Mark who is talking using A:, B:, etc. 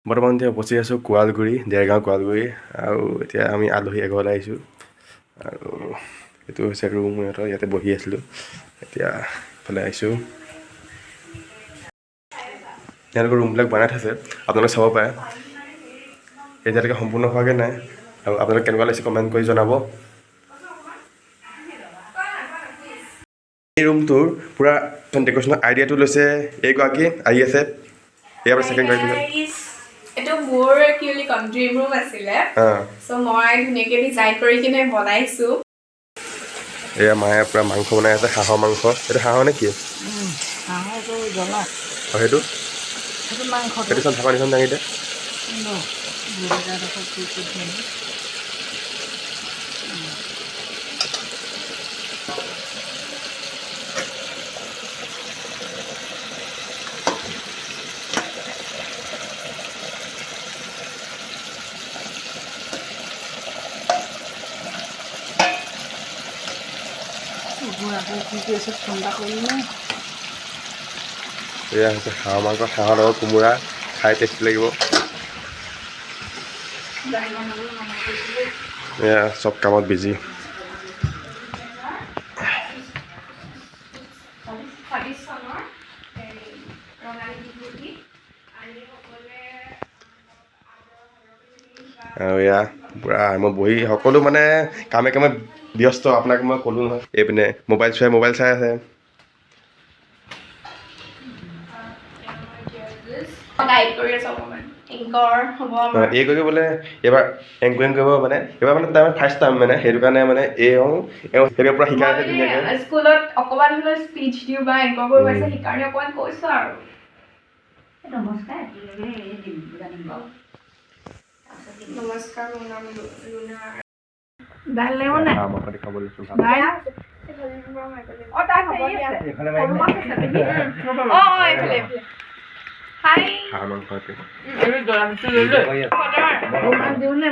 A: বৰ্তমান এতিয়া উপস্থিত আছোঁ কোৱালগুৰি দেৰগাঁও কোৱালগুৰি আৰু এতিয়া আমি আলহী এঘৰলৈ আহিছোঁ আৰু এইটো হৈছে ৰুম সিহঁতৰ ইয়াতে বহি আছিলোঁ এতিয়া ইফালে আহিছোঁ তেওঁলোকৰ ৰুমবিলাক বনাই থৈছে আপোনালোকে চাব পাৰে এতিয়ালৈকে সম্পূৰ্ণ হোৱাগৈ নাই আৰু আপোনালোকে কেনেকুৱা লাগিছে কমেণ্ট কৰি জনাব এই ৰুমটোৰ পূৰা ডেক'ৰেশ্যনৰ আইডিয়াটো লৈছে এইগৰাকী আহি আছে এয়া আপোনাৰ ছেকেণ্ড গৰাকী
B: এইটো মোৰ কিউলি ড্ৰিম ৰুম আছিলে চ' মই ধুনীয়াকৈ ডিজাইন কৰি কিনে বনাইছোঁ
A: এয়া মায়ে পূৰা মাংস বনাই আছে হাঁহৰ মাংস এইটো হাঁহৰ নে কি
C: হাঁহৰটো জ্বলা
A: অঁ সেইটো
C: সেইটো মাংস
A: সেইটো চব ঢাকা নিখন দাঙি দে
C: ঠাণ্ডা কৰিলে
A: এয়া হৈছে হাঁহৰ মাংস হাঁহৰ লগত কোমোৰা খাই টেষ্টি লাগিব এয়া চব কামত বিজি আৰু এয়া পূৰা মই বহি সকলো মানে কামে কামে ব্যস্ত আপোনাক মই ক'লোঁ নহয় এইপিনে মোবাইল চাই আছে এই কৰিব বোলে এইবাৰ এংকৰিং কৰিব মানে এইবাৰ মানে তাৰ ফাৰ্ষ্ট টাইম মানে সেইটো কাৰণে মানে সেইটো পূৰা শিকাই আছে ধুনীয়াকৈ
B: স্কুলত অকণমান হ'লেও স্পীচ দিওঁ বা এংকৰ কৰিব আছে সেইকাৰণে অকণমান কৈছোঁ আৰু নমস্কাৰ মোৰ নাম লুনা
C: দাইল লাগিব নাই
A: খাব লৈছোঁ
B: হাই
A: হাঁহৰ মাংস
C: দিওঁ নে